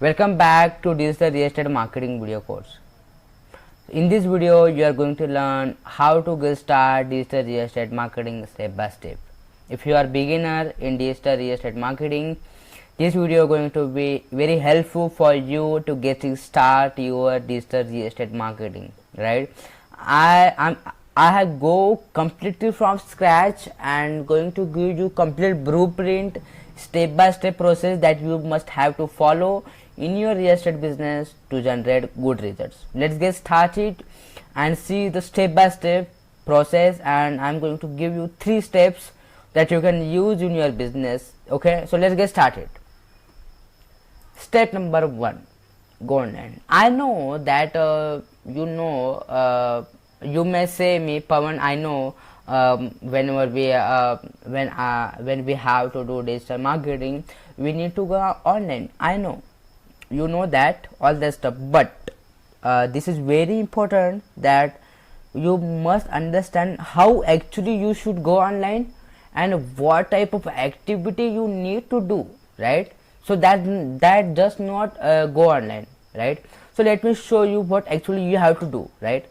Welcome back to Digital Real Estate Marketing video course. In this video, you are going to learn how to get start digital real estate marketing step by step. If you are beginner in digital real estate marketing, this video is going to be very helpful for you to get start your digital real estate marketing. Right? I have go completely from scratch and going to give you complete blueprint, step by step process that you must have to follow in your real estate business to generate good results. Let's get started and see the step by step process, and I'm going to give you 3 steps that you can use in your business. Okay, so let's get started. Step number 1, go online. I know that you may say me, Pawan, I know whenever when we have to do digital marketing, we need to go online. I know, you know that all that stuff, but this is very important that you must understand how actually you should go online and what type of activity you need to do, right? So that just not go online, right? So let me show you what actually you have to do, right?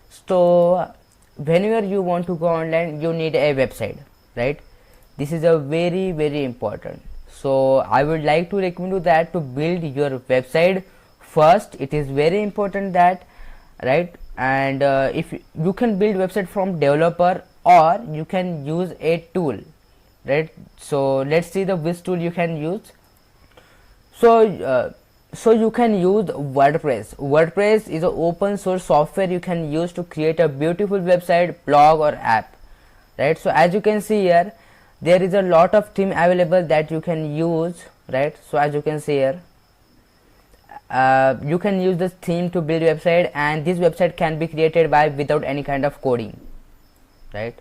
So whenever you want to go online, you need a website, right? This is a very important. So I would like to recommend you that to build your website first. It is very important that, right? And if you can build website from developer, or you can use a tool, right? So let's see the which tool you can use. So you can use WordPress. WordPress is an open source software you can use to create a beautiful website, blog or app, right? So as you can see here, there is a lot of theme available that you can use, right? So as you can see here, you can use this theme to build website, and this website can be created by without any kind of coding, right?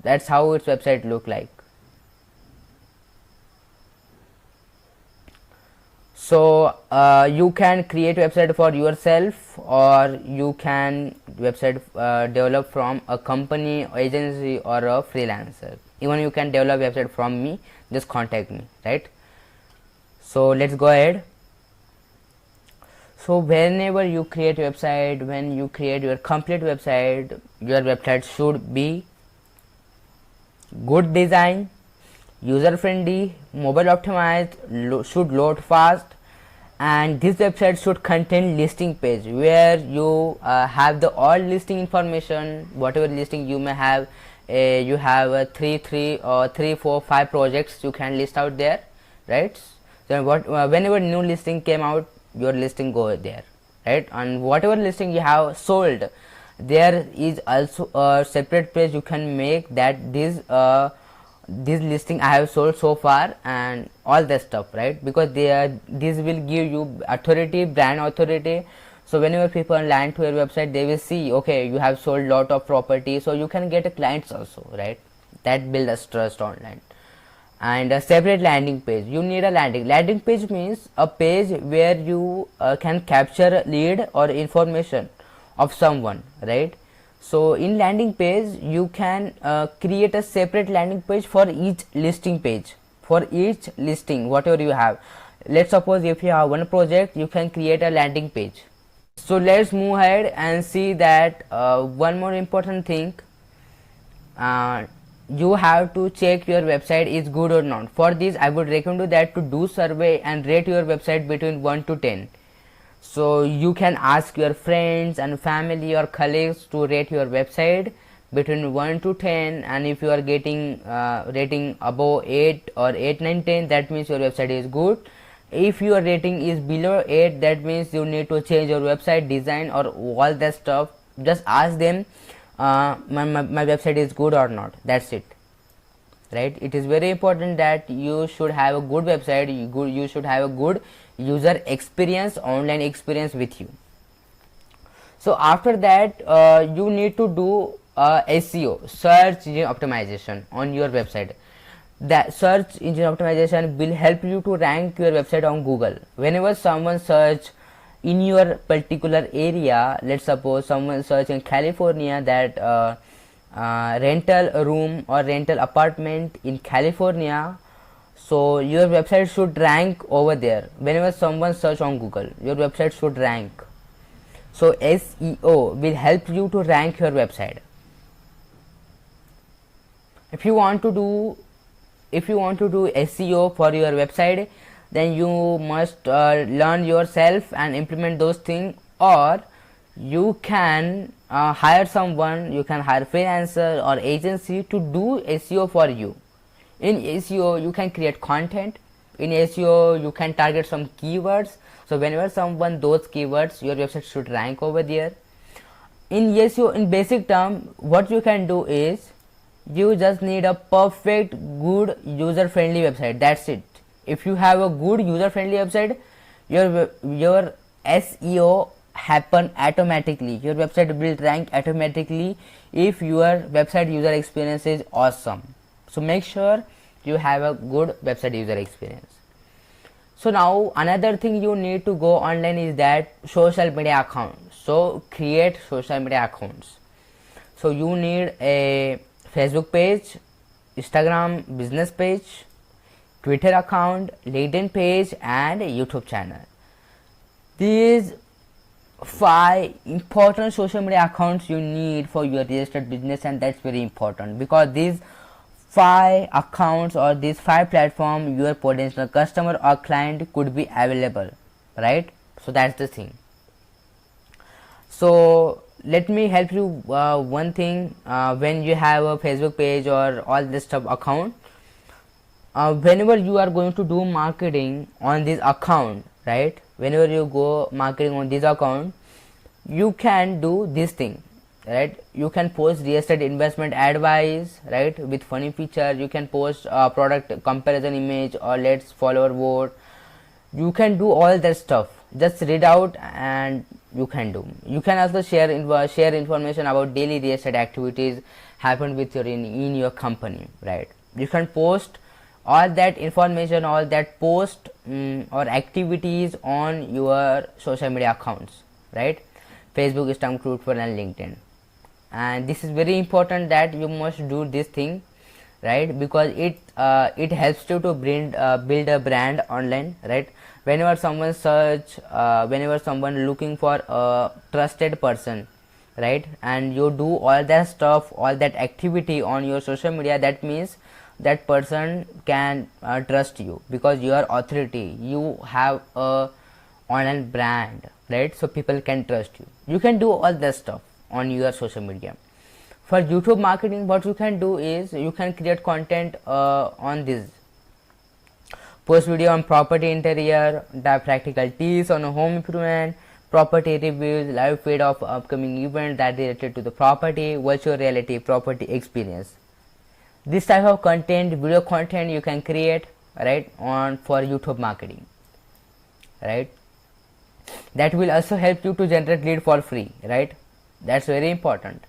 That's how its website look like. So you can create website for yourself, or you can website develop from a company, agency or a freelancer. Even you can develop website from me, just contact me, right? So let's go ahead. So whenever you create website, when you create your complete website, your website should be good design, user friendly, mobile optimized, should load fast, and this website should contain listing page where you have the all listing information, whatever listing you may have. You have 3 or 3 4 5 projects you can list out there, right? So whenever new listing came out, your listing go there, right? And whatever listing you have sold, there is also a separate page you can make that this listing I have sold so far and all that stuff, right? Because this will give you authority, brand authority. So whenever people land to your website, they will see, okay, you have sold lot of property, so you can get clients also, right? That builds trust online. And a separate landing page, you need a landing page means a page where you can capture lead or information of someone, right? So in landing page, you can create a separate landing page for each listing page, for each listing whatever you have. Let's suppose if you have one project, you can create a landing page. So let's move ahead and see that one more important thing, you have to check your website is good or not. For this, I would recommend you that to do survey and rate your website between 1 to 10. So you can ask your friends and family or colleagues to rate your website between 1 to 10, and if you are getting rating above 8 or 8, 9, 10, that means your website is good. If your rating is below 8, that means you need to change your website design or all that stuff. Just ask them, my website is good or not, that's it, right? It is very important that you should have a good website, you should have a good user experience, online experience with you. So after that, you need to do SEO, search engine optimization on your website. That search engine optimization will help you to rank your website on Google. Whenever someone search in your particular area, let's suppose someone search in California that rental room or rental apartment in California, So your website should rank over there. Whenever someone search on Google, your website should rank. So SEO will help you to rank your website. If you want to do SEO for your website, then you must learn yourself and implement those things, or you can hire someone, you can hire freelancer or agency to do SEO for you. In SEO you can create content, in SEO you can target some keywords, so whenever someone those keywords, your website should rank over there. In SEO, in basic term, what you can do is you just need a perfect, good, user friendly website. That's it. If you have a good user friendly website, your SEO happen automatically, your website will rank automatically if your website user experience is awesome. So make sure you have a good website user experience. So now another thing you need to go online is that social media accounts. So create social media accounts. So you need a Facebook page, Instagram business page, Twitter account, LinkedIn page and a YouTube channel. These 5 important social media accounts you need for your real estate business, and that's very important because these 5 accounts or these 5 platforms your potential customer or client could be available, right? So that's the thing. So let me help you one thing. When you have a Facebook page or all this stuff account, whenever you are going to do marketing on this account, right, whenever you go marketing on this account, you can do this thing, right? You can post real estate investment advice, right, with funny feature. You can post product comparison image or let's follower vote. You can do all that stuff, just read out and you can do. You can also share information about daily real estate activities happened with your in your company, right? You can post all that information, all that post or activities on your social media accounts, right? Facebook, Instagram, Twitter and LinkedIn. And this is very important that you must do this thing, right, because it helps you to build a brand online, right? Whenever someone search, whenever someone looking for a trusted person, right, and you do all that stuff, all that activity on your social media, that means that person can trust you because you are authority, you have a online brand, right? So people can trust you. You can do all that stuff on your social media. For YouTube marketing, what you can do is you can create content on this. Post video on property interior, the practical tips on home improvement, property reviews, live feed of upcoming event that related to the property, virtual reality property experience. This type of content, video content you can create, right, on for YouTube marketing, right? That will also help you to generate lead for free, right? That's very important.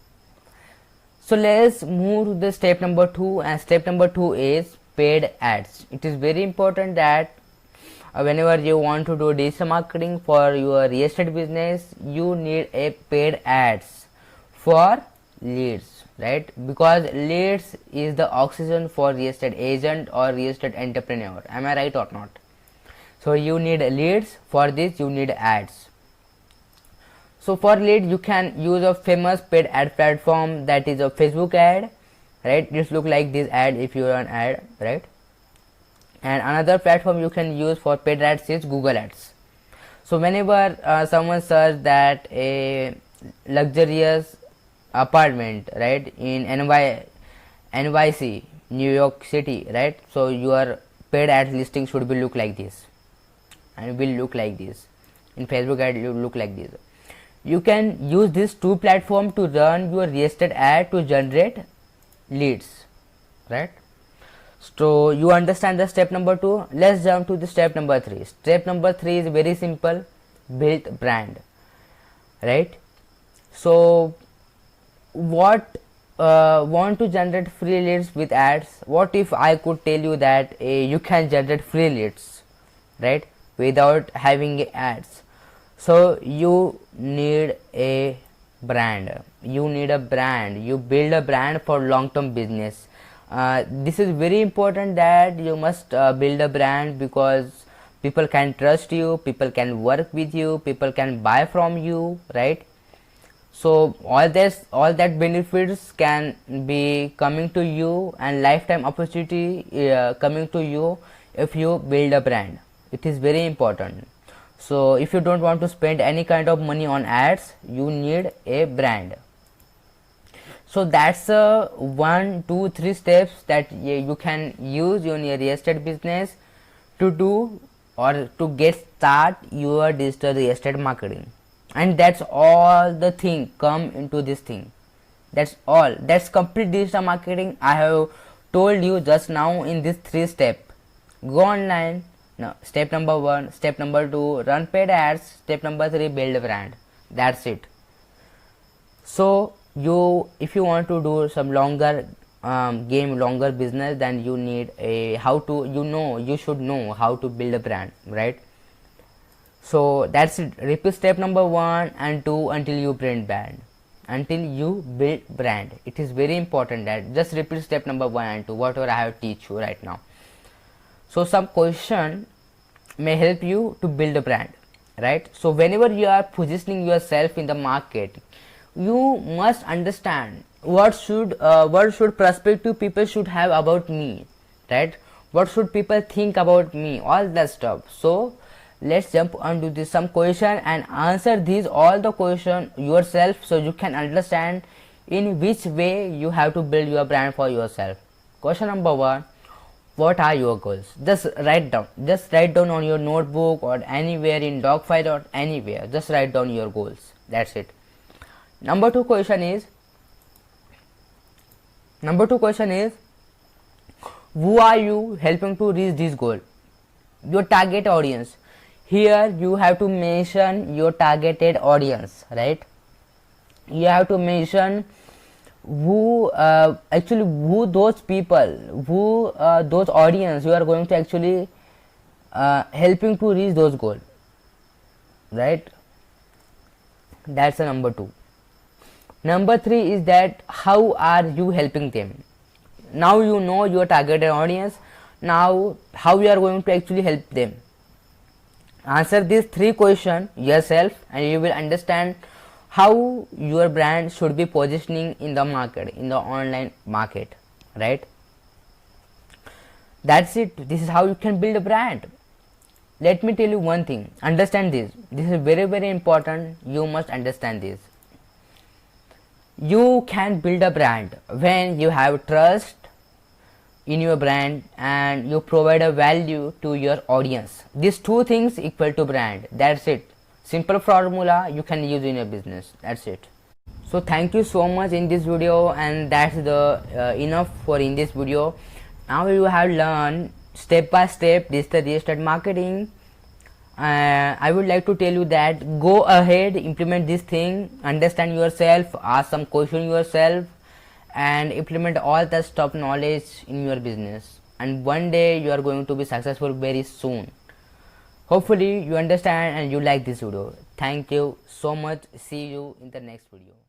So let's move to the step number 2, and step number 2 is paid ads. It is very important that whenever you want to do digital marketing for your real estate business, you need a paid ads for leads, right? Because leads is the oxygen for real estate agent or real estate entrepreneur. Am I right or not? So you need leads. For this you need ads. So for lead you can use a famous paid ad platform, that is a Facebook ad, right? Just look like this ad if you run ad, right? And another platform you can use for paid ads is Google Ads. So whenever someone search that a luxurious apartment, right, in NYC, New York City, right? So your paid ad listing should be look like this, and will look like this. In Facebook ad you look like this. You can use these 2 platforms to run your real estate ad to generate leads, right? So you understand the step number 2. Let's jump to the step number 3. Step number 3 is very simple: build brand, right? So what want to generate free leads with ads? What if I could tell you that you can generate free leads, right, without having ads? So you need a brand. You need a brand. You build a brand for long-term business. This is very important that you must build a brand, because people can trust you, people can work with you, people can buy from you, right? So all that benefits can be coming to you, and lifetime opportunity coming to you if you build a brand. It is very important. So if you don't want to spend any kind of money on ads, you need a brand. So that's 1, 2, 3 steps that you can use in your real estate business to do or to get start your digital real estate marketing. And that's all the thing come into this thing. That's all. That's complete digital marketing. I have told you just now in this 3 step. Go online. No, step number 1, step number 2, run paid ads, step number 3, build a brand. That's it. So if you want to do some longer longer business, then you need a you should know how to build a brand, right? So that's it. Repeat step number 1 and 2 until you build brand. It is very important that just repeat step number 1 and 2, whatever I have teach you right now. So some question may help you to build a brand, right? So whenever you are positioning yourself in the market, you must understand what should prospective people should have about me, right? What should people think about me, all that stuff. So let's jump onto this some question and answer these all the question yourself, so you can understand in which way you have to build your brand for yourself. Question number 1, what are your goals? Just write down on your notebook or anywhere in doc file or anywhere. Just write down your goals. That's it. Number 2 question is who are you helping to reach this goal? Your target audience. Here you have to mention your targeted audience, right? You have to mention who those people, those audience you are going to actually helping to reach those goals, right? That's the number 2. Number 3 is that how are you helping them? Now you know your targeted audience. Now how you are going to actually help them? Answer these 3 questions yourself and you will understand how your brand should be positioning in the market, in the online market, right? That's it. This is how you can build a brand. Let me tell you one thing. Understand this. This is very, very important. You must understand this. You can build a brand when you have trust in your brand and you provide a value to your audience. These 2 things equal to brand. That's it. Simple formula you can use in your business. That's it. So thank you so much in this video, and that's the enough for in this video. Now you have learned step by step digital real estate marketing. I would like to tell you that go ahead, implement this thing, understand yourself, ask some question yourself, and implement all the stuff knowledge in your business, and one day you are going to be successful very soon. Hopefully you understand and you like this video. Thank you so much. See you in the next video.